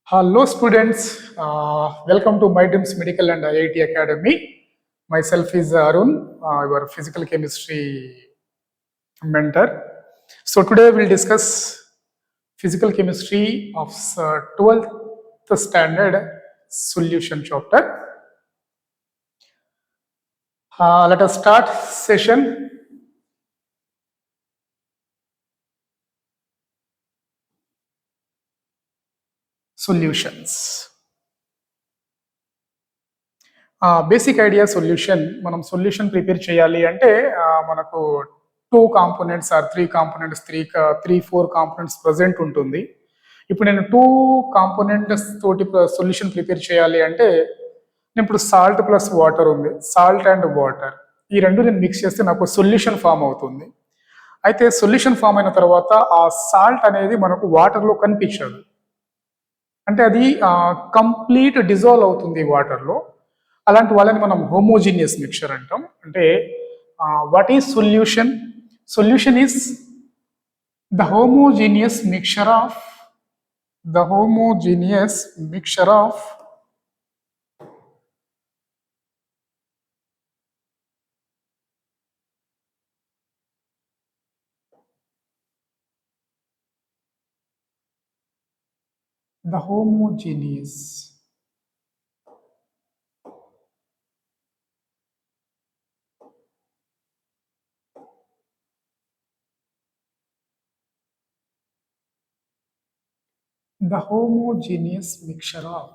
Hello, students. Welcome to My Dreams Medical and IIT Academy. Myself is Arun, your physical chemistry mentor. So today we'll discuss physical chemistry of 12th standard solution chapter. Let us start session. Solutions. Basic idea solution మనం solution prepare చేయాలి అంటే మనకు 2 components or 3 components 3-4 components present ఉంటుంది. ఇప్పుడు నేను 2 components తోటి solution prepare చేయాలి అంటే నేను ఇప్పుడు సాల్ట్ ప్లస్ వాటర్ ఉంది, సాల్ట్ అండ్ వాటర్ ఈ రెండు నేను మిక్స్ చేస్తే నాకు సొల్యూషన్ ఫామ్ అవుతుంది. అయితే సొల్యూషన్ ఫామ్ అయిన తర్వాత ఆ సాల్ట్ అనేది మనకు వాటర్లో కనిపించదు, అంటే అది కంప్లీట్ డిజాల్వ్ అవుతుంది వాటర్లో. అలాంటి వాళ్ళని మనం హోమోజీనియస్ మిక్చర్ అంటాం. అంటే what is solution? Solution is the homogeneous mixture of the homogeneous mixture of the homogeneous the homogeneous mixture of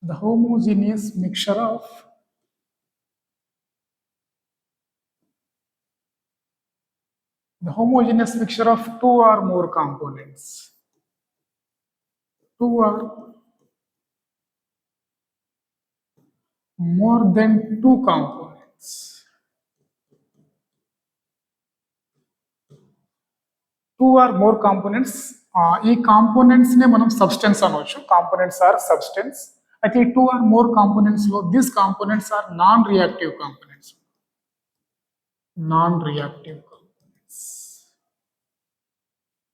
the homogeneous mixture of the homogeneous mixture of 2 or more components. 2 or more than 2 components. 2 or more components. ఈ components నే మనం substance అనవచ్చు. Components are substance. అయితే ఈ 2 or more components లో this components are non reactive components. Non reactive components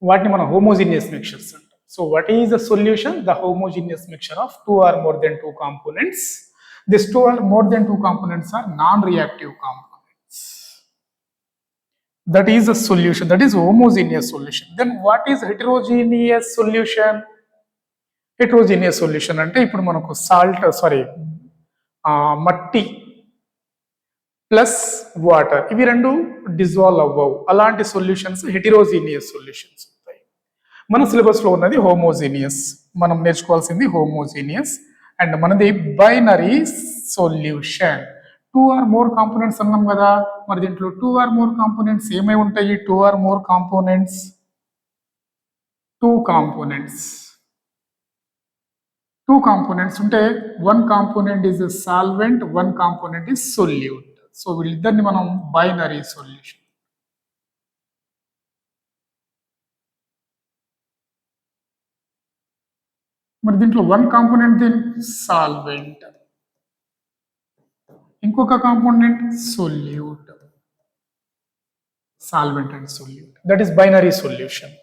వాటిని మనం homogeneous mixtures అంటాం. So what is the solution? The homogeneous mixture of 2 or more than 2 components. These 2 or more than 2 components are non-reactive components. That is a solution. That is homogeneous solution. Then what is heterogeneous solution? Heterogeneous solution అంటే ఇప్పుడు మనకు మట్టి plus water ఇవి రెండు dissolve అవ్వవు. అలాంటి solutions హెటెరోజీనియస్ solutions ఉంటాయి. మన సిలబస్ లో ఉన్నది హోమోజీనియస్, మనం నేర్చుకోవాల్సింది హోమోజీనియస్. అండ్ మనది binary solution. 2 or more components అన్నాం కదా, మరి దీంట్లో 2 or more components ఏమై ఉంటాయి? 2 or more components, 2 components. 2 components ఉంటే 1 component is a solvent, 1 component is solute. So వీళ్ళిద్దరిని మనం బైనరీ సొల్యూషన్. మరి దీంట్లో 1 కాంపోనెంట్ సాల్వెంట్, ఇంకొక component solute. Solvent and solute, that is binary solution.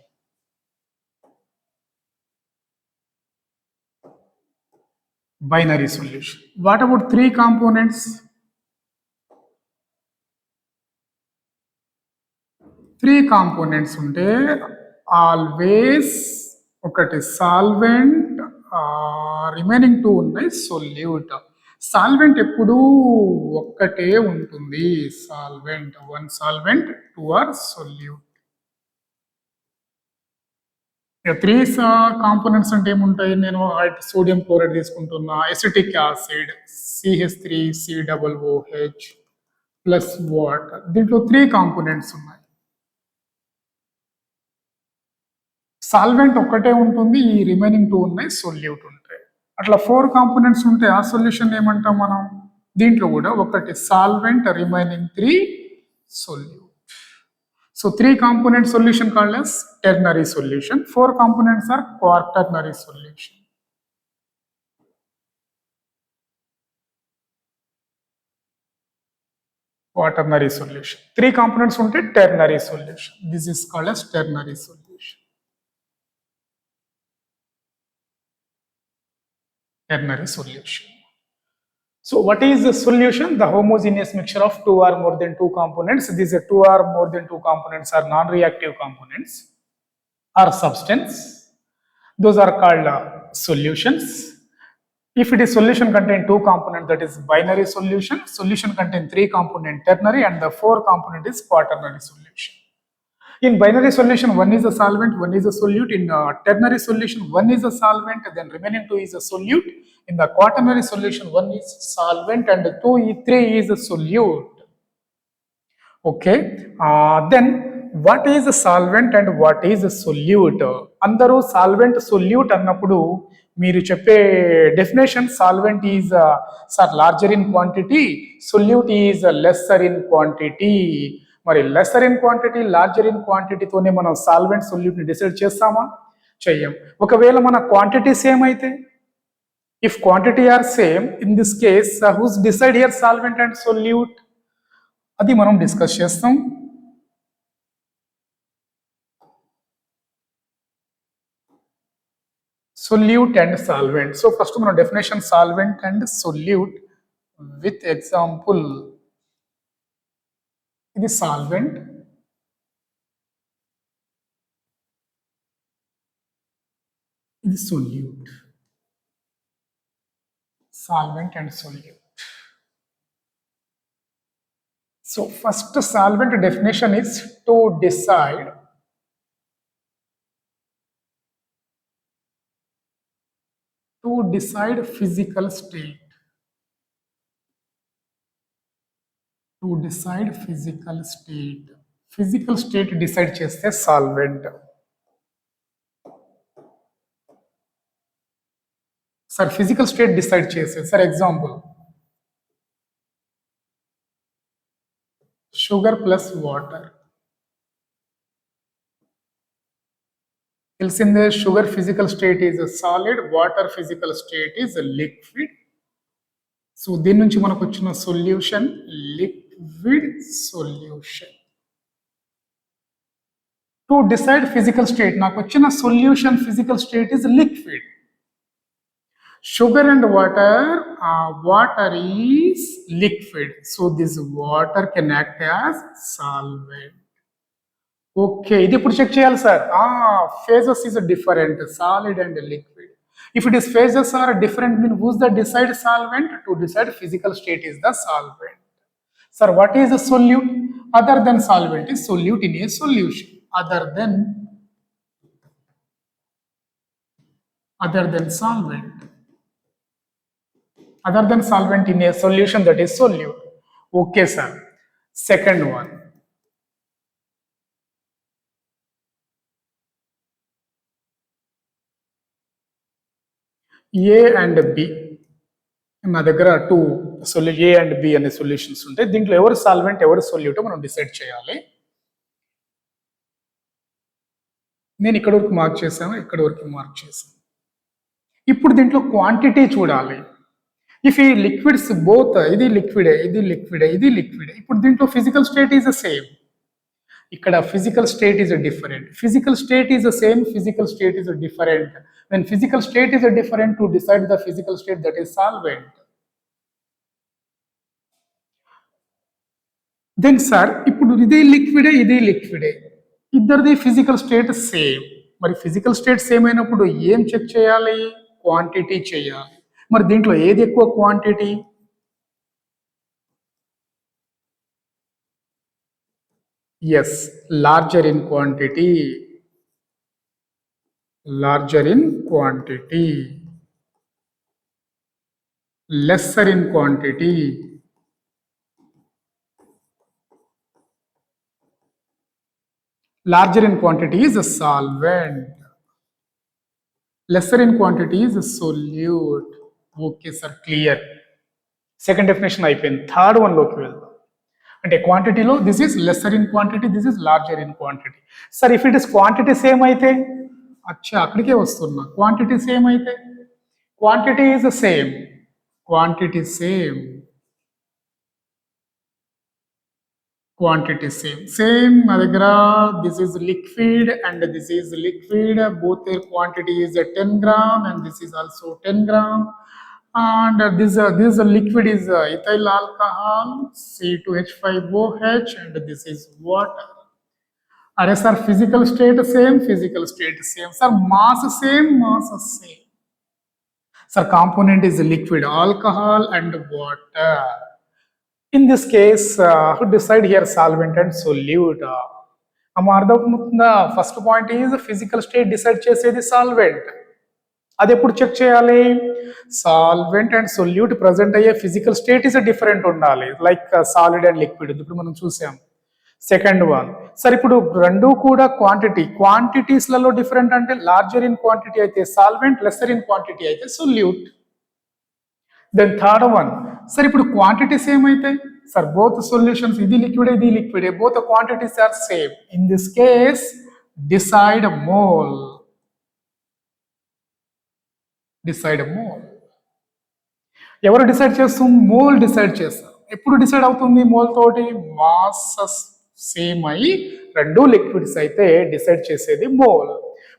Binary solution. What about 3 components? 3 components ఉంటే always ఒకటి solvent, remaining 2 ఉన్నాయి solute. Solvent ఎప్పుడూ ఒక్కటే ఉంటుంది. Solvent 1 solvent, 2 are solute. 3 components అంటే ఏముంటాయి? నేను సోడియం క్లోరైడ్ తీసుకుంటున్నా, acetic acid CH3COOH plus water. దీంట్లో 3 కాంపోనెంట్స్ ఉన్నాయి. సాల్వెంట్ ఒక్కటే ఉంటుంది, ఈ రిమైనింగ్ 2 ఉన్నాయి సొల్యూట్ ఉంటాయి. అట్లా 4 కాంపోనెంట్స్ ఉంటే ఆ సొల్యూషన్ ఏమంటాం మనం? దీంట్లో కూడా ఒకటి solvent, remaining 3 solute. So 3 component solution called as ternary solution. 4 components are quaternary solution. quaternary solution. Three components unte ternary solution. This is called as ternary solution. Ternary solution. So what is the solution? The homogeneous mixture of two or more than two components. These are two or more than two components are non-reactive components or substance. Those are called solutions. If it is solution contain two component, that is binary solution. Solution contain three component ternary, and the four component is quaternary solution. In binary solution, one is a solvent, one is a solute. In ternary solution, one is a solvent, then remaining two is a solute. In the quaternary solution, one is solvent and three is a solute. Okay. Then what is a solvent and what is a solute? Andaru solvent solute annappudu మీరు చెప్పే definition solvent is sir larger in quantity, solute is lesser in quantity. మరి lesser in quantity larger in క్వాంటిటీతోనే మనం solvent సొల్యూట్ని decide చేస్తామా? చెయ్యం. ఒకవేళ మన క్వాంటిటీ సేమ్ అయితే, if quantity are same, in this case who's decide here solvent and solute, అది మనం డిస్కస్ చేస్తాం. Solute and solvent. So first one definition solvent and solute with example. It is solvent. It is solute. Solvent and solute. So first solvent definition is to decide physical state. To decide physical state. Physical state decide cheste solvent. Sir, physical state decide cheste. Sir, example. Sugar plus water. In the sugar physical state is a solid, water physical state is a liquid. So దీని నుంచి మనకు వచ్చిన solution liquid solution. To decide physical state, నాకు వచ్చిన solution physical state is liquid. Sugar and water is liquid. So this water can act as solvent. Okay, ఇది ఇప్పుడు check చేయాలి sir. phases is different, solid and liquid. If it is phases are different, mean who's the decide solvent? To decide physical state is the solvent. Sir, what is a solute? Other than solvent is solute in a solution. Other than solvent. Other than solvent in a solution, that is solute. Okay, sir. Second one. A and B. నా దగ్గర A and B అనే solutions ఉంటాయి. దీంట్లో ఎవరు solvent ఎవరు solute మనం decide చేయాలి. నేను ఇక్కడ వరకు మార్క్ చేశాను, ఇక్కడ వరకు మార్క్ చేశాను. ఇప్పుడు దీంట్లో క్వాంటిటీ చూడాలి. ఇఫ్ ఈ లిక్విడ్స్ బోత్, ఇది లిక్విడే, ఇది లిక్విడే, ఇది లిక్విడే. ఇప్పుడు దీంట్లో physical state is the same. ఇక్కడ physical state is different. Physical state is the same, physical state is different. When physical state is different, to decide the physical state, that is solvent. Then sir, ఇప్పుడు ఇది లిక్విడే, ఇది లిక్విడే, ఇద్దరిది physical state same. మరి physical state same అయినప్పుడు ఏం check చేయాలి? Quantity చేయాలి. మరి దీంట్లో ఏది ఎక్కువ quantity? Yes, larger in quantity. Larger in quantity. Lesser in quantity. Larger in quantity is a solvent. Lesser in quantity is a solute. Okay, sir, clear. Second definition అయిపోయింది. Third one లోకి వెళ్దాం. అంటే క్వాంటిటీలో this is lesser in quantity, this is larger in quantity. Sir, if it is quantity same అయితే, అక్కడికే వస్తున్నా. Quantity same అయితే, quantity is same, quantity same. quantity same my దగ్గర this is liquid and this is liquid, both their quantity is 10 gram and this is also 10 gram, and this liquid is ethyl alcohol C2H5OH and this is water. Are sir physical state same, physical state same, sir mass same, mass same, sir component is liquid alcohol and water. In this case, who decide here solvent and solute? అర్థమవుతుందా? First point is physical state decide చేసేది solvent. అది ఎప్పుడు check చేయాలి? Solvent and solute present అయ్యే physical state is different ఉండాలి, like solid and liquid ఇప్పుడు మనం చూసాం. సెకండ్ వన్, సరే ఇప్పుడు రెండు కూడా క్వాంటిటీస్లలో డిఫరెంట్ అంటే లార్జర్ ఇన్ క్వాంటిటీ అయితే సాల్వెంట్, లెస్సర్ ఇన్ క్వాంటిటీ అయితే సొల్యూట్. దెన్ థర్డ్ వన్, సరే ఇప్పుడు క్వాంటిటీస్ ఏమైతాయి? సార్ బోత్ సొల్యూషన్స్, ఇది liquid, both quantities are same. In this case decide mole. ఎవరు డిసైడ్ చేస్తుంది? మోల్ డిసైడ్ చేస్తారు. ఎప్పుడు డిసైడ్ అవుతుంది? మోల్ తోటి మాసెస్ సేమ్ అయ్యి రెండు లిక్విడ్స్ అయితే డిసైడ్ చేసేది మోల్.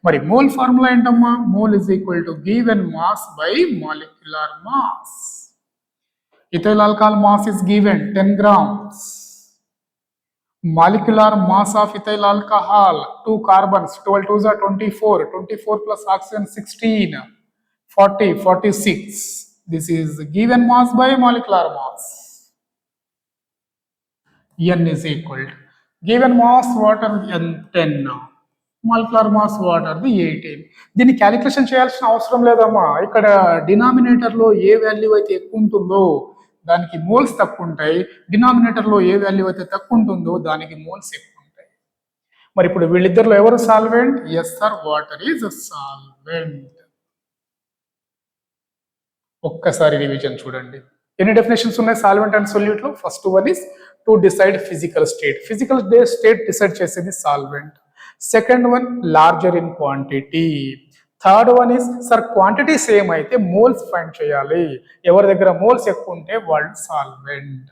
మరి మోల్ ఫార్ములా ఏంటమ్మా? Mole is equal to given mass by molecular mass. Ethyl alcohol mass is given 10 grams. Molecular mass of ethyl alcohol, 2 carbons, 12 2s are 24, 24 plus oxygen 16, 40, 46. This is given mass by molecular mass. N is equal to given mass water N 10, molecular mass water the 18. దీన్ని calculation చేయాల్సిన అవసరం లేదమ్మా. ఇక్కడ denominator లో ఏ value అయితే ఎక్కువ ఉంటుందో దానికి మోల్స్ తక్కువ ఉంటాయి, డినామినేటర్ లో ఏ వాల్యూ అయితే తక్కువ ఉంటుందో దానికి మోల్స్ ఎక్కువ ఉంటాయి. మరి ఇప్పుడు వీళ్ళిద్దరిలో ఎవరు solvent? Yes sir, water is solvent. ఒక్కసారి రివిజన్ చూడండి. ఎన్ని డెఫినేషన్స్ ఉన్నాయి సాల్వెంట్ అండ్ సొల్యూట్ లో? First one is to decide physical state decide చేసేది solvent. Second one larger in quantity. Third one is sir quantity same అయితే moles find చేయాలి, ఎవరి దగ్గర మోల్స్ ఎక్కువ ఉంటే వాళ్ళు సాల్వెంట్.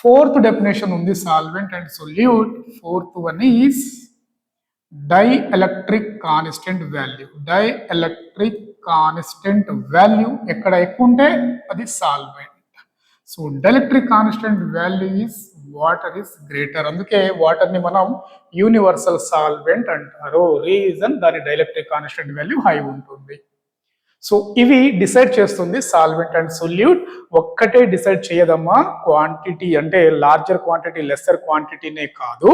ఫోర్త్ డెఫినేషన్ ఉంది solvent and solute. Fourth one is dielectric constant value ఎక్కడ ఎక్కువ ఉంటే అది solvent. So dielectric constant value is water is greater. అందుకే వాటర్ ని మనం యూనివర్సల్ సాల్వెంట్ అంటారు. రీజన్ దాని డైఎలక్ట్రిక్ కాన్స్టెంట్ వాల్యూ హై ఉంటుంది. సో ఇవి డిసైడ్ చేస్తుంది సాల్వెంట్ అండ్ సొల్యూట్. ఒక్కటే డిసైడ్ చేయదమ్మా, క్వాంటిటీ అంటే లార్జర్ క్వాంటిటీ లెస్సర్ క్వాంటిటీనే కాదు,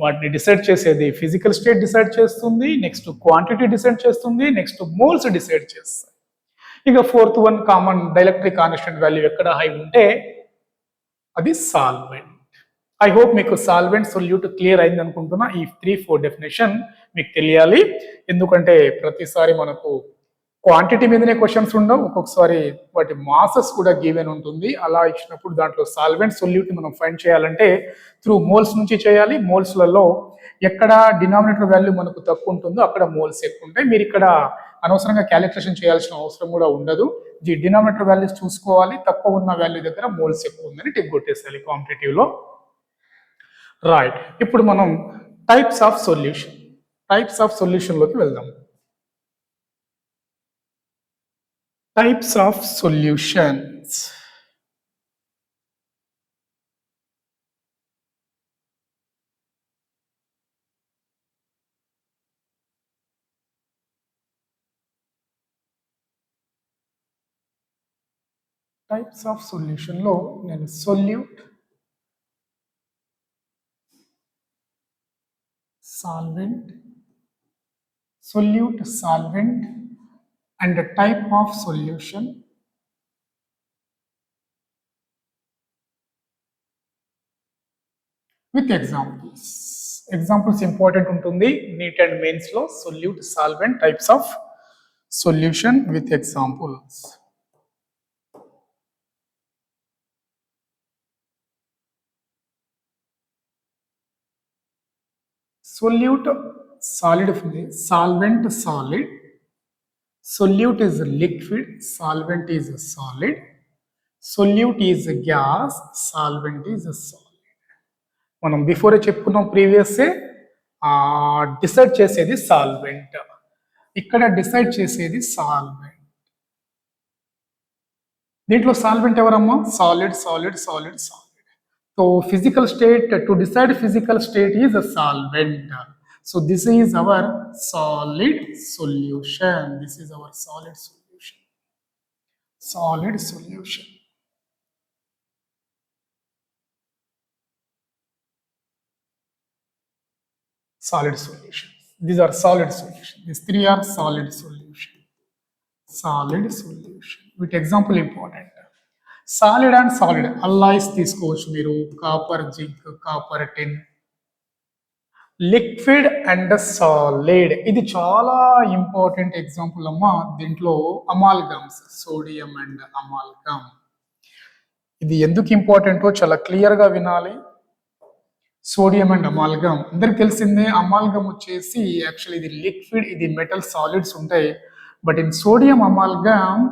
వాటిని డిసైడ్ చేసేది ఫిజికల్ స్టేట్ డిసైడ్ చేస్తుంది, నెక్స్ట్ క్వాంటిటీ డిసైడ్ చేస్తుంది, నెక్స్ట్ మోల్స్ డిసైడ్ చేస్తుంది. ఇక fourth one common dielectric constant value ఎక్కడ హై ఉంటే అది సాల్వెంట్. ఐ హోప్ మీకు సాల్వెంట్ సొల్యూట్ క్లియర్ అయింది అనుకుంటున్నా. ఈ 3-4 డెఫినేషన్ మీకు తెలియాలి, ఎందుకంటే ప్రతిసారి మనకు క్వాంటిటీ మీదనే క్వశ్చన్స్ ఉండవు, ఒక్కొక్కసారి వాటి మాసెస్ కూడా గివెన్ ఉంటుంది. అలా ఇచ్చినప్పుడు దాంట్లో సాల్వెంట్ సొల్యూట్ మనం ఫైండ్ చేయాలంటే త్రూ మోల్స్ నుంచి చేయాలి. మోల్స్లలో ఎక్కడ డినామినేటర్ వాల్యూ మనకు తక్కువ ఉంటుందో అక్కడ మోల్స్ ఎక్కువ ఉంటాయి. మీరు ఇక్కడ అనవసరంగా క్యాలిక్యులేషన్ చేయాల్సిన అవసరం కూడా ఉండదు. డినామినేటర్ వాల్యూస్ చూసుకోవాలి, తక్కువ ఉన్న వాల్యూ దగ్గర మోల్స్ ఎక్కువ ఉందని టిక్ కొట్టేసాలి కాంపిటేటివ్ లో. రైట్, ఇప్పుడు మనం టైప్స్ ఆఫ్ సొల్యూషన్ లోకి వెళ్దాం. Types of solutions. Types of solution లో నేను solute, solvent and the type of solution with examples. Examples important ఉంటుంది నీట్ అండ్ మెయిన్స్ లో. Solute, solvent, types of solution with examples. Solute, solid, solvent, solid. Solute is liquid, solvent is solid. Solute is gas, solvent is solid. మనం before చెప్పుకున్నాం ప్రీవియస్సే, decide చేసేది solvent. ఇక్కడ decide చేసేది solvent. దీంట్లో solvent ఎవరమ్మా? Solid solid solid solid. So physical state, to decide physical state is a solvent. So this is our solid solution. This is our solid solution. Solid solution. Solid solution. These are solid solution. These three are solid solution. Solid solution. With example important. Solid and solid alloys తీసుకోవచ్చు మీరు, copper zinc, copper tin. Liquid and solid, ఇది చాలా important example అమ్మా. దీంట్లో అమాల్గమ్స్, sodium and amalgam. ఇది ఎందుకు ఇంపార్టెంటో చాలా క్లియర్ గా వినాలి. సోడియం అండ్ అమాల్గమ్ అందరికి తెలిసిందే. అమాల్గమ్ వచ్చేసి యాక్చువల్లీ ఇది లిక్విడ్, ఇది మెటల్ సాలిడ్స్ ఉంటాయి. బట్ ఇన్ సోడియం అమాల్గమ్,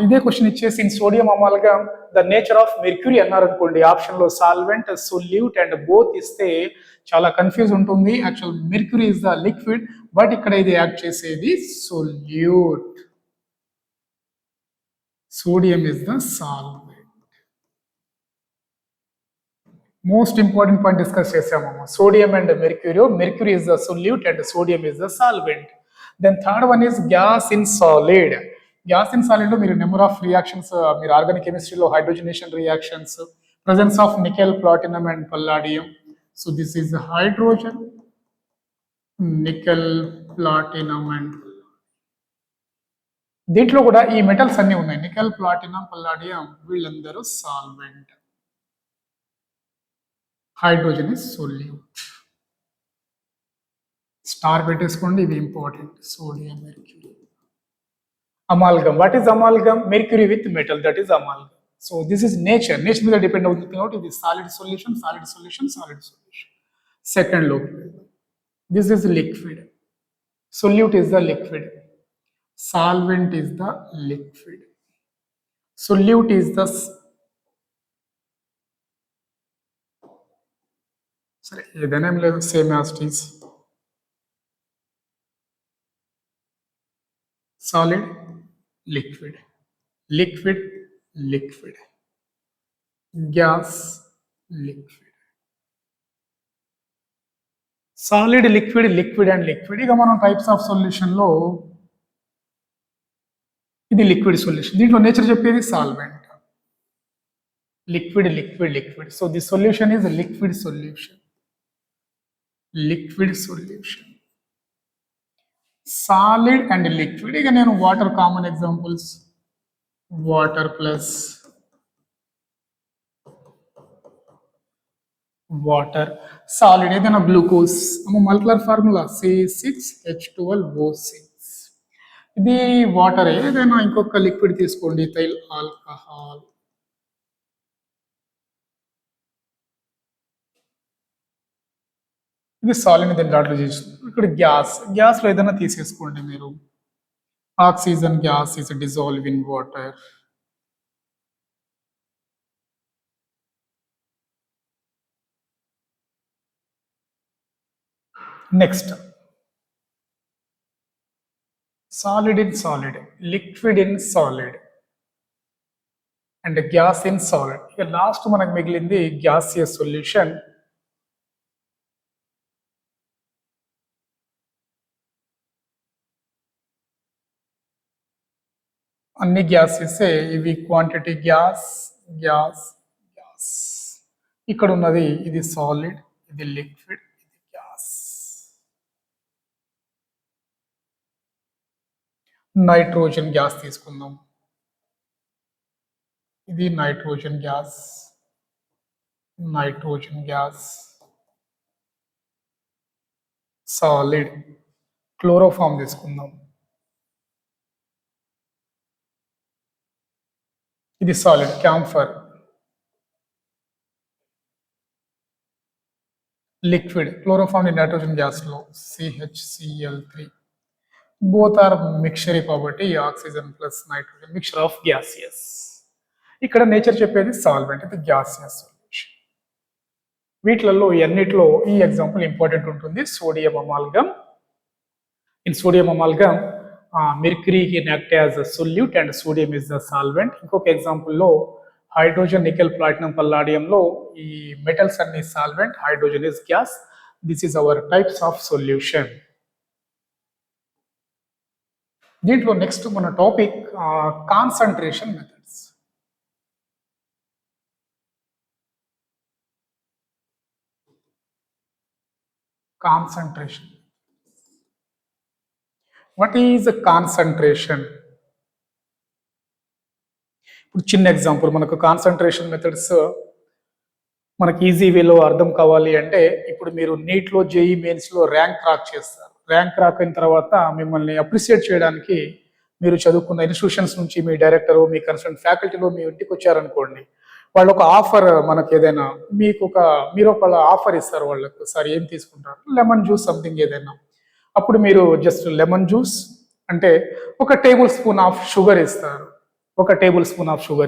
ఇదే క్వశ్చన్ ఇచ్చేసి in sodium amalgam the nature of mercury అన్నారు అనుకోండి, ఆప్షన్ లో సాల్వెంట్, సొల్యూట్ అండ్ బోత్ ఇస్తే చాలా కన్ఫ్యూజ్ ఉంటుంది. Actual mercury is the liquid, but ఇక్కడ ఇది యాక్ట్ చేసేది solute. Sodium is the solvent. Most important point discuss చేసాము, sodium and mercury. Mercury is the solute and sodium is the solvent. Then third one is gas in solid. Gas in solid లో మీరు number of reactions, మీరు organic కెమిస్ట్రీలో hydrogenation reactions, presence of nickel, platinum and palladium. So this is hydrogen, nickel, platinum and దీంట్లో కూడా ఈ metals అన్ని ఉన్నాయి. Nickel, platinum, Palladium వీళ్ళందరూ solvent. Hydrogen is solute. Star పెట్టేసుకోండి, ఇది important. Sodium, mercury. Amalgam. What is amalgam? Mercury with metal, that is amalgam. So this is nature. Nature మీద depend అవుతుంది కాబట్టి ఇది solid solution, solid solution, solid solution. Second look. This is liquid. Solute is the liquid. Solvent is the liquid. Solute is the సరే ఏదైనా ఏం లేదు, same as it is. Solid, liquid, liquid, liquid, gas, liquid. Solid, liquid, liquid and liquid. ఇక మనం types of solution లో ఇది liquid solution. దీంట్లో nature చెప్పేది solvent. Liquid, liquid, liquid. So the solution is liquid solution. Liquid solution. Solid and liquid. ఇక నేను water common examples. Water plus water. Solid ఏదైనా glucose, మల్కులర్ formula C6H12O6. ఇది water. ఏదైనా ఇంకొక లిక్విడ్ తీసుకోండి, ఇథైల్ ఆల్కహాల్. ఇది సాలిడ్, దీని దాంట్లో చేస్తుంది. ఇక్కడ గ్యాస్. గ్యాస్లో ఏదైనా తీసేసుకోండి మీరు. Oxygen gas is dissolve in water. Next solid in solid, liquid in solid and gas in solid. ఇక లాస్ట్ మనకు మిగిలింది గ్యాసియస్ సొల్యూషన్. అన్ని గ్యాసెస్. ఇవి క్వాంటిటీ గ్యాస్, గ్యాస్, గ్యాస్. ఇక్కడ ఉన్నది ఇది సాలిడ్, ఇది లిక్విడ్, ఇది గ్యాస్. నైట్రోజన్ గ్యాస్ తీసుకుందాం. ఇది nitrogen gas, nitrogen gas. Solid. Chloroform తీసుకుందాం. ఇది solid, camphor. Liquid, chloroform nitrogen gas లో CHCl3. బోత్ ఆర్ మిక్చర్ కాబట్టి oxygen plus nitrogen, mixture of gaseous. ఇక్కడ నేచర్ చెప్పేది సాల్వెంట్, ఇది గ్యాసియస్ సొల్యూషన్. వీటిలలో ఎన్నిట్లో ఈ ఎగ్జాంపుల్ ఇంపార్టెంట్ ఉంటుంది. Sodium amalgam. In sodium amalgam mercury can act as a solute and sodium is the solvent. ఇంకొక ఎగ్జాంపుల్లో hydrogen, nickel, platinum, పల్లాడియంలో ఈ metals అన్ని solvent, hydrogen is gas. This is our types of solution. దీంట్లో next మన topic concentration methods. Concentration. What is concentration? ఇప్పుడు చిన్న example, మనకు concentration methods మనకి easy వేలో అర్థం కావాలి అంటే, ఇప్పుడు మీరు నీట్లో, జేఈ మెయిన్స్లో ర్యాంక్ క్రాక్ చేస్తారు. ర్యాంక్ క్రాక్ అయిన తర్వాత మిమ్మల్ని అప్రిషియేట్ చేయడానికి మీరు చదువుకున్న ఇన్స్టిట్యూషన్స్ నుంచి మీ డైరెక్టర్, మీ కన్సర్న్ ఫ్యాకల్టీలో మీ ఇంటికి వచ్చారనుకోండి, వాళ్ళు ఒక ఆఫర్, మనకి ఏదైనా మీరు ఒక ఆఫర్ ఇస్తారు వాళ్ళకు. సార్ ఏం తీసుకుంటారు? లెమన్ జ్యూస్ సంథింగ్ ఏదైనా. అప్పుడు మీరు జస్ట్ లెమన్ జ్యూస్ అంటే ఒక టేబుల్ స్పూన్ ఆఫ్ షుగర్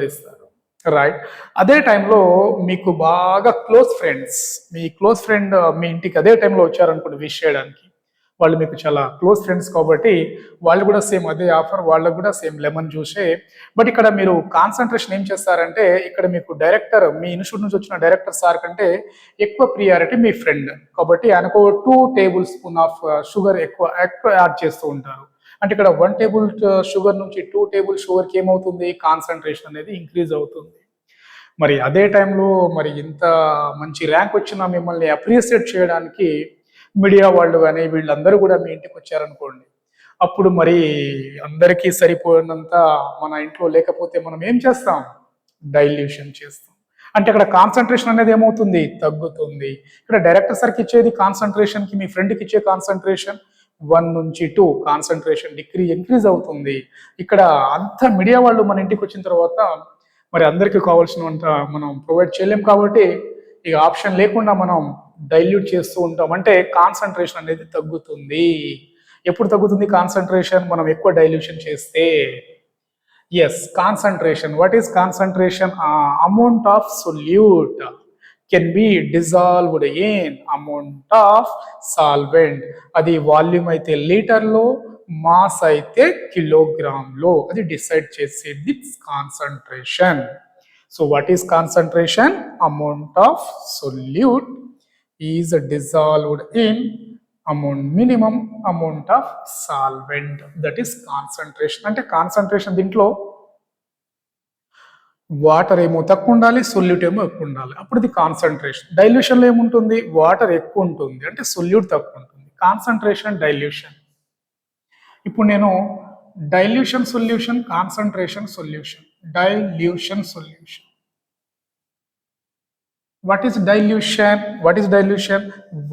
ఇస్తారు. రైట్. అదే టైంలో మీకు బాగా క్లోజ్ ఫ్రెండ్స్, మీ క్లోజ్ ఫ్రెండ్ మీ ఇంటికి అదే టైంలో వచ్చారనుకోండి విష్ చేయడానికి. వాళ్ళు మీకు చాలా క్లోజ్ ఫ్రెండ్స్ కాబట్టి వాళ్ళు కూడా సేమ్ అదే ఆఫర్, వాళ్ళకు కూడా సేమ్ లెమన్ జ్యూసే. బట్ ఇక్కడ మీరు కాన్సన్ట్రేషన్ ఏం చేస్తారంటే, ఇక్కడ మీకు డైరెక్టర్, మీ ఇన్స్టిట్యూట్ నుంచి వచ్చిన డైరెక్టర్ సార్ కంటే ఎక్కువ ప్రియారిటీ మీ ఫ్రెండ్ కాబట్టి ఆయనకు 2 టేబుల్ స్పూన్ ఆఫ్ షుగర్ ఎక్కువ యాడ్ చేస్తూ ఉంటారు. అంటే ఇక్కడ 1 టేబుల్ షుగర్ నుంచి 2 టేబుల్ షుగర్కి ఏమవుతుంది? కాన్సన్ట్రేషన్ అనేది ఇంక్రీజ్ అవుతుంది. మరి అదే టైంలో మరి ఇంత మంచి ర్యాంక్ వచ్చినా మిమ్మల్ని అప్రిషియేట్ చేయడానికి మీడియా వాళ్ళు కానీ వీళ్ళందరూ కూడా మీ ఇంటికి వచ్చారనుకోండి, అప్పుడు మరి అందరికీ సరిపోయినంత మన ఇంట్లో లేకపోతే మనం ఏం చేస్తాం? డైల్యూషన్ చేస్తాం. అంటే అక్కడ కాన్సన్ట్రేషన్ అనేది ఏమవుతుంది? తగ్గుతుంది. ఇక్కడ డైరెక్టర్ సార్కి ఇచ్చేది కాన్సన్ట్రేషన్కి, మీ ఫ్రెండ్కి ఇచ్చే కాన్సన్ట్రేషన్ 1 నుంచి 2 కాన్సన్ట్రేషన్ ఇంక్రీజ్ అవుతుంది. ఇక్కడ అంత మీడియా వాళ్ళు మన ఇంటికి వచ్చిన తర్వాత మరి అందరికీ కావాల్సినంత మనం ప్రొవైడ్ చేయలేం కాబట్టి ఇక ఆప్షన్ లేకుండా మనం డైల్యూట్ చేస్తూ ఉంటాం. అంటే కాన్సన్ట్రేషన్ అనేది తగ్గుతుంది. ఎప్పుడు తగ్గుతుంది కాన్సన్ట్రేషన్? మనం ఎక్కువ డైల్యూషన్ చేస్తే. Yes, concentration. What is concentration? Amount of solute can be dissolved in amount of solvent. అది వాల్యూమ్ అయితే లీటర్లో, మాస్ అయితే కిలోగ్రామ్లో, అది డిసైడ్ చేసేది concentration. So what is concentration? Amount of solute is dissolved in minimum amount of solvent, that is concentration. అంటే concentration దీంట్లో water ఏమో తక్కువ ఉండాలి, సొల్యూట్ ఏమో ఎక్కువ ఉండాలి, అప్పుడు ఇది కాన్సన్ట్రేషన్. డైల్యూషన్లో ఏముంటుంది? వాటర్ ఎక్కువ ఉంటుంది అంటే సొల్యూట్ తక్కువ ఉంటుంది. Concentration, dilution. ఇప్పుడు నేను dilution solution, concentration solution. Dilution solution. What is dilution?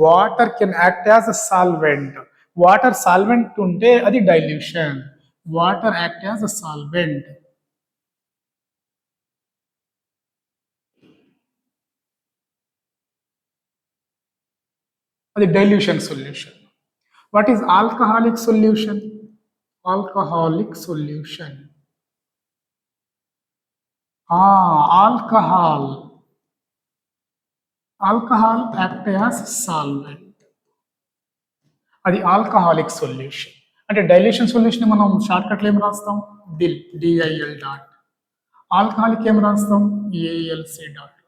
Water can act as a solvent. Water solvent unte adi dilution. Water act as a solvent. Adi dilution solution. What is alcoholic solution? Alcoholic solution. Alcohol act as solvent. అది alcoholic solution. అంటే dilution solution మనం short కట్లో ఏం రాస్తాం? DIL dot. Alcoholic ఏం రాస్తాం? ALC dot.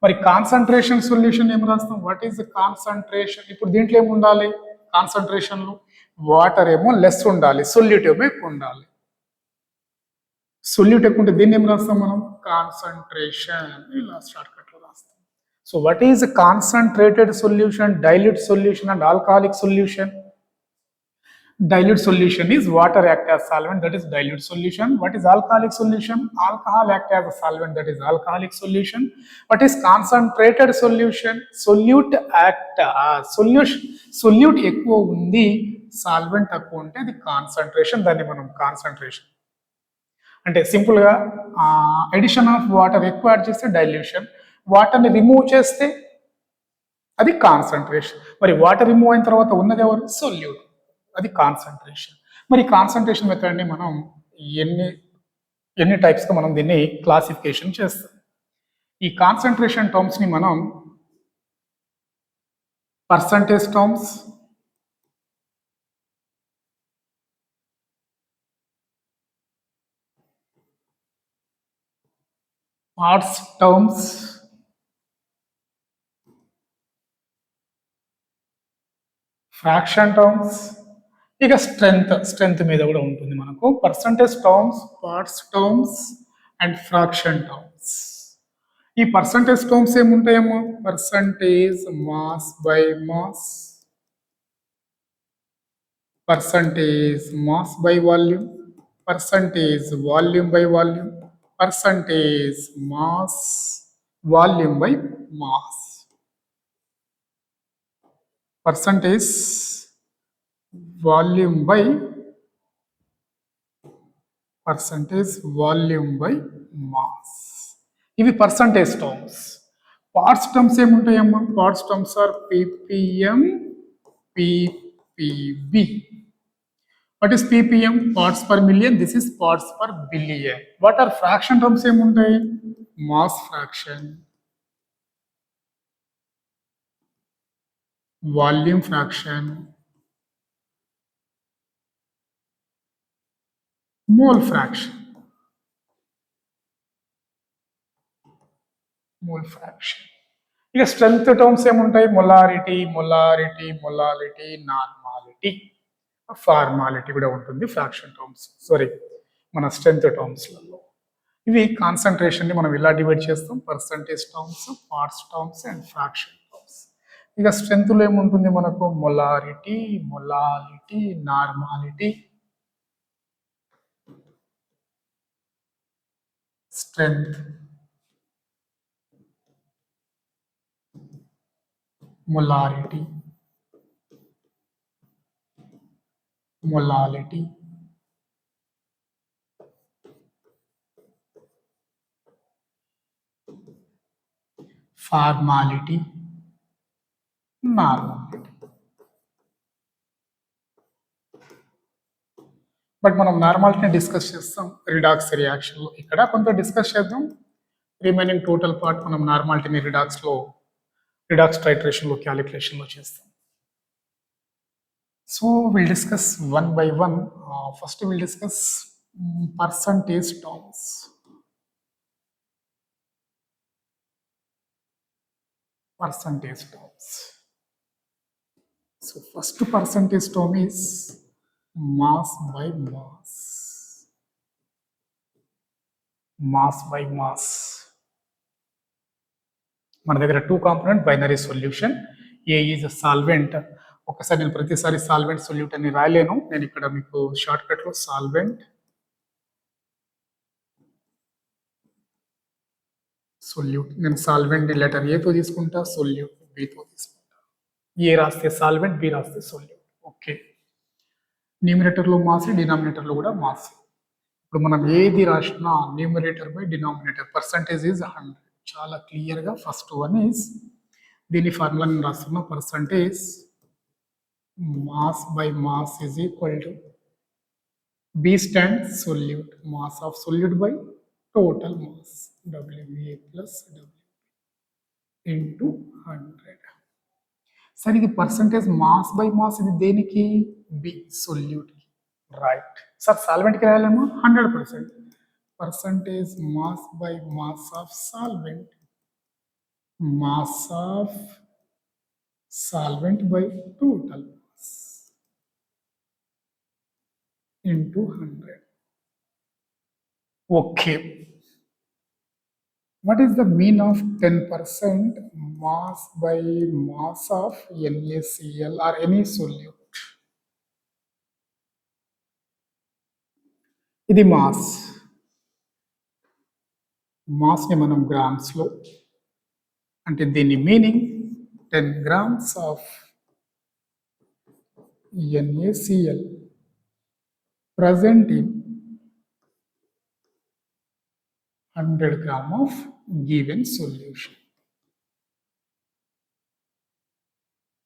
మరి concentration solution ఏం రాస్తాం? What is the concentration? ఇప్పుడు దీంట్లో ఏమి ఉండాలి? కాన్సన్ట్రేషన్లో వాటర్ ఏమో లెస్ ఉండాలి, సొల్యూట్ ఏమో ఎక్కువ ఉండాలి. సొల్యూట్ ఎక్కువ ఉంటే దీన్ని ఏం రాస్తాం మనం? కాన్సన్ట్రేషన్. ఇలా షార్ట్ కట్లో రాస్తాం. So what is a concentrated solution, dilute solution and alcoholic solution? Dilute solution is water act as solvent, that is dilute solution. What is alcoholic solution? Alcohol act as a solvent, that is alcoholic solution. What is concentrated solution? Solute act solute ఎక్కువ ఉంది, solvent తక్కువ ఉంటే అది concentration. దాన్ని మనం concentration అంటే సింపుల్గా edition of water ఎక్కువ యాడ్ చేస్తే డైల్యూషన్, వాటర్ని రిమూవ్ చేస్తే అది కాన్సన్ట్రేషన్. మరి వాటర్ రిమూవ్ అయిన తర్వాత ఉన్నది ఎవరు? సొల్యూట్, అది కాన్సన్ట్రేషన్. మరి కాన్సన్ట్రేషన్ మెథడ్ని మనం ఎన్ని టైప్స్గా మనం దీన్ని క్లాసిఫికేషన్ చేస్తాం. ఈ కాన్సన్ట్రేషన్ టర్మ్స్ని మనం percentage terms, parts terms, fraction terms, ఇక స్ట్రెంగ్త్ మీద కూడా ఉంటుంది మనకు percentage terms, parts terms and fraction terms. ఈ పర్సంటేజ్ టర్మ్స్ ఏముంటాయేమో percentage mass by mass, percentage mass by volume, percentage volume by volume, percentage mass volume by mass, percentage volume by mass. ఇవి percentage terms. Parts terms ఏముంటాయమ్మా? Parts terms are PPM, PPB. What is PPM? Parts per million. This is parts per billion. What are fraction terms ఏముంటాయి? Mass fraction, volume fraction, mole fraction. Mole fraction. ఇక strength terms ఏముంటాయి? Molarity, normality, formality కూడా ఉంటుంది fraction terms, sorry మన strength టర్మ్స్లలో. ఇవి concentration ని మనం ఇలా డివైడ్ చేస్తాం: percentage terms, parts terms and fraction terms. ఇక స్ట్రెంగ్త్ లో ఏముంటుంది మనకు? Molarity, normality, strength, molarity, formality, normality. But మనం నార్మాలిటీని డిస్కస్ చేస్తాం రిడాక్స్ రియాక్షన్లో. ఇక్కడ కొంత డిస్కస్ చేద్దాం. రిమైనింగ్ టోటల్ పార్ట్ మనం నార్మాలిటీని రిడాక్స్ టైట్రేషన్లో క్యాలిక్యులేషన్లో చేస్తాం. So will discuss one by one. First will discuss percentage terms. So first percentage term is mass by mass. మన దగ్గర 2 component binary solution. A is solvent. ఒకసారి నేను ప్రతిసారి సాల్వెంట్ సొల్యూట్ అని రాయలేను. నేను ఇక్కడ మీకు షార్ట్ కట్ లో సాల్వెంట్, సొల్యూట్. నేను సాల్వెంట్ లెటర్ ఏతో తీసుకుంటా, సొల్యూట్ బితో తీసుకుంటా. ఏ రాస్తే సాల్వెంట్, బి రాస్తే సొల్యూట్. ఓకే. న్యూమినేటర్లో మాస్, డినామినేటర్లో కూడా మాస్. ఇప్పుడు మనం ఏది రాసినా numerator by denominator, percentage is 100. చాలా క్లియర్గా ఫస్ట్ వన్ ఈజ్, దీని ఫార్ములా నేను రాస్తున్నా, percentage mass by mass is equal to B stands solute, mass of solute by total mass, WA plus W into 100. సరే, ఇది పర్సంటేజ్ మాస్ బై మాస్, ఇది దేనికి? B, solute. Right sir, సాల్వెంట్కి రాయాలేమో 100%. Percentage mass by mass of solvent, mass of solvent by total mass into 100. Okay. What is the mean of 10% mass by mass of NaCl or any solute? ఇది mass. మాస్ని మనం గ్రామ్స్లో, అంటే దీని meaning 10 grams of NaCl present in 100 gram of given solution.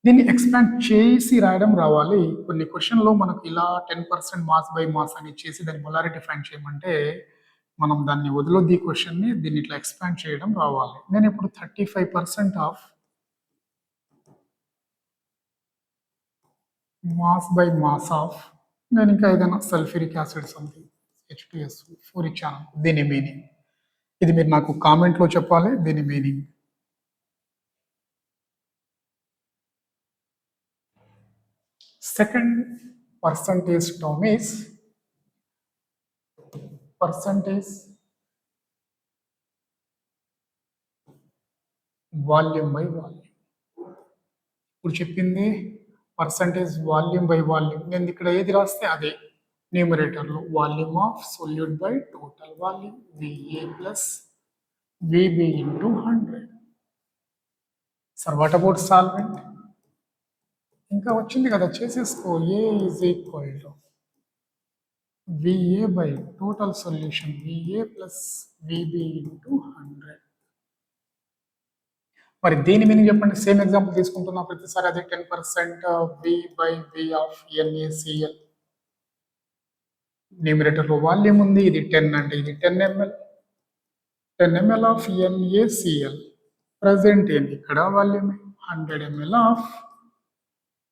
దీన్ని expand చేసి రాయడం రావాలి. కొన్ని క్వశ్చన్లో మనకు ఇలా 10% మాస్ బై మాస్ అని చేసి దాని మొలారిటీ ఫైండ్ చేయమంటే మనం దాన్ని వదిలొద్ది, క్వశ్చన్ని దీన్ని ఇట్లా ఎక్స్పాండ్ చేయడం రావాలి. నేను ఇప్పుడు 35% of mass by mass of, నేను ఇంకా ఏదైనా సల్ఫ్యూరిక్ యాసిడ్ సంథింగ్ H2SO4 ఇచ్చాను. దీని మీనింగ్ ఇది మీరు నాకు కామెంట్లో చెప్పాలి. దీని meaning second percentage term is percentage volume by volume. ఇప్పుడు చెప్పింది పర్సంటేజ్ వాల్యూమ్ బై వాల్యూమ్. నేను ఇక్కడ ఏది రాస్తే అదే న్యూమరేటర్లో volume of solute by total volume VA plus VB into 100. Sir what about solvent? ఇంకా వచ్చింది కదా, చేసేసుకో. A is equal to VA by total solution VA plus VB into 100. మరి దేని మీనింగ్ చెప్పండి. సేమ్ ఎగ్జాంపుల్ తీసుకుంటున్నా ప్రతిసారి అదే 10% V by V of NaCl. న్యూమరేటర్లో వాల్యూమ్ ఉంది, ఇది 10 అంటే ఇది 10 ml. 10 ml of NaCl present ఏంటి ఇక్కడ volume 100 ml of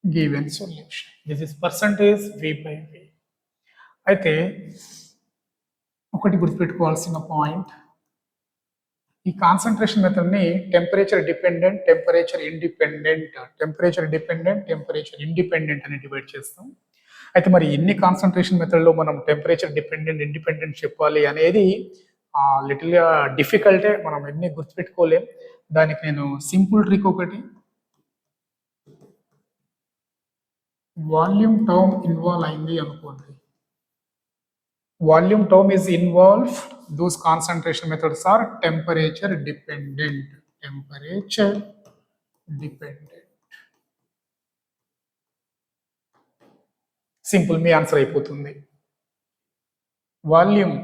given solution. This is percentage V by V. అయితే ఒకటి గుర్తుపెట్టుకోవాల్సిన పాయింట్, ఈ కాన్సన్ట్రేషన్ మెథడ్ని టెంపరేచర్ డిపెండెంట్, టెంపరేచర్ ఇండిపెండెంట్ అని డివైడ్ చేస్తాం. అయితే మరి ఎన్ని కాన్సన్ట్రేషన్ మెథడ్లో మనం టెంపరేచర్ ఇండిపెండెంట్ చెప్పాలి అనేది లిటిల్గా డిఫికల్టే, మనం ఎన్ని గుర్తుపెట్టుకోలేం. దానికి నేను సింపుల్ ట్రిక్ ఒకటి, వాల్యూమ్ టర్మ్ ఇన్వాల్వ్ అయింది అనుకోండి, volume term is involved, those concentration methods are temperature dependent. Simple, మీ ఆన్సర్ అయిపోతుంది. Volume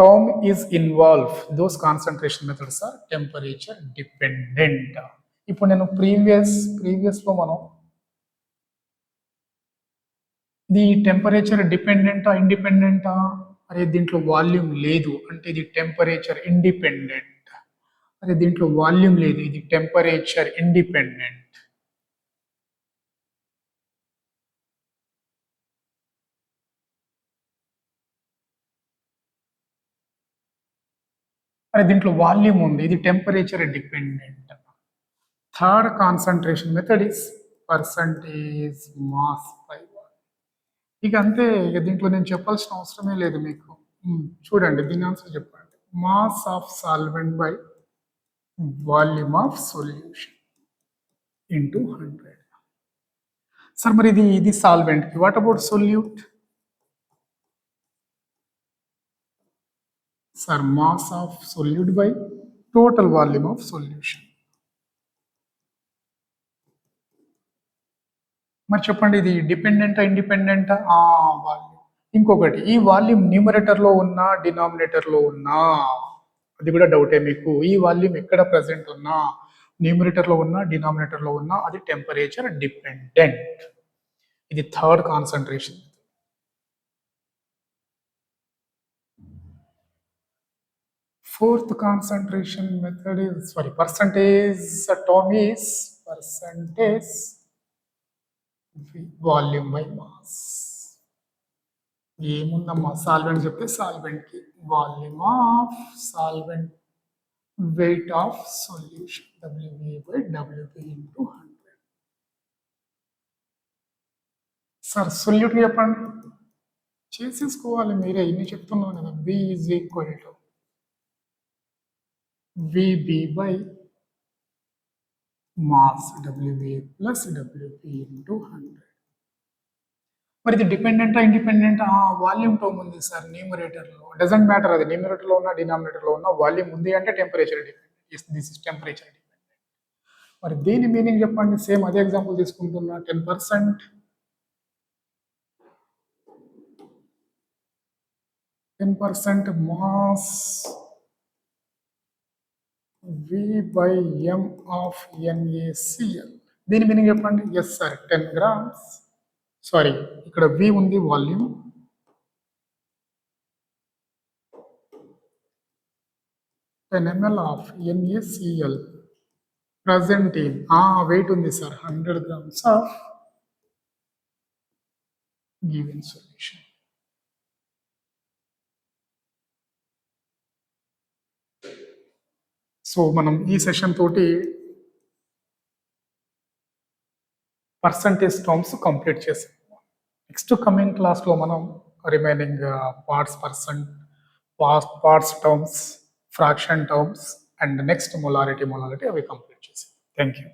term is involve, those concentration methods are temperature dependent. ఇప్పుడు నేను ప్రీవియస్లో మనం ఇది టెంపరేచర్ డిపెండెంటా ఇండిపెండెంటా, అరే దీంట్లో వాల్యూమ్ లేదు అంటే ఇది టెంపరేచర్ ఇండిపెండెంట్. అరే దీంట్లో వాల్యూమ్ లేదు, ఇది టెంపరేచర్ ఇండిపెండెంట్. అరే దీంట్లో వాల్యూమ్ ఉంది, ఇది temperature dependent. Third concentration method is percentage mass by. ఇక అంతే, ఇక దీంట్లో నేను చెప్పాల్సిన అవసరమే లేదు మీకు. చూడండి దీని ఆన్సర్ చెప్పండి. Mass of solvent by volume of solution into 100. Sir మరి ఇది solvent, what about solute? Sir mass of solute by total volume of solution. మరి చెప్పండి ఇది డిపెండెంటా ఇండిపెండెంటా? వాల్యూమ్. ఇంకొకటి, ఈ వాల్యూమ్ న్యూమరేటర్లో ఉన్నా డినామినేటర్లో ఉన్నా, అది కూడా డౌటే మీకు. ఈ వాల్యూమ్ ఎక్కడ ప్రెసెంట్ ఉన్నా, న్యూమరేటర్లో ఉన్నా డినామినేటర్లో ఉన్నా, అది టెంపరేచర్ డిపెండెంట్. ఇది third concentration. Fourth concentration method is percentage term is percentage volume by mass. ఏముందమ్మా, సాల్వెంట్ చెప్తే సాల్వెంట్కి volume of solvent weight of solution WA by WB into 100. Sir సొల్యూట్కి చెప్పండి, చేసేసుకోవాలి మీరే, ఇన్ని చెప్తున్నాను కదా. B is equal to VB by mass WA plus WB into 100. మరి ఇది డిపెండెంటా ఇండిపెండెంటా? వాల్యూమ్ టర్మ్ ఉంది సార్ న్యూమరేటర్లో, డజంట్ మ్యాటర్ అది న్యూమరేటర్లో ఉన్న డినామినేటర్లో ఉన్న వాల్యూమ్ ఉంది అంటే temperature dependent. This is temperature dependent. మరి దేని మీనింగ్ చెప్పండి. సేమ్ అదే ఎగ్జాంపుల్ తీసుకుంటున్నా. 10% mass V by M of NaCl. దీని మీనింగ్ చెప్పండి. Yes sir 10 grams. సారీ, ఇక్కడ V ఉంది వాల్యూమ్, 10 ml ఆఫ్ NaCl ప్రజెంట్ ఇన్, వెయిట్ ఉంది సార్ 100 grams ఆఫ్ గివెన్ సొల్యూషన్. సో మనం ఈ సెషన్ తోటి పర్సంటేజ్ టర్మ్స్ కంప్లీట్ చేసాం. నెక్స్ట్ కమింగ్ క్లాస్లో మనం remaining parts terms, fraction terms and next molarity అవి కంప్లీట్ చేసాం. Thank you.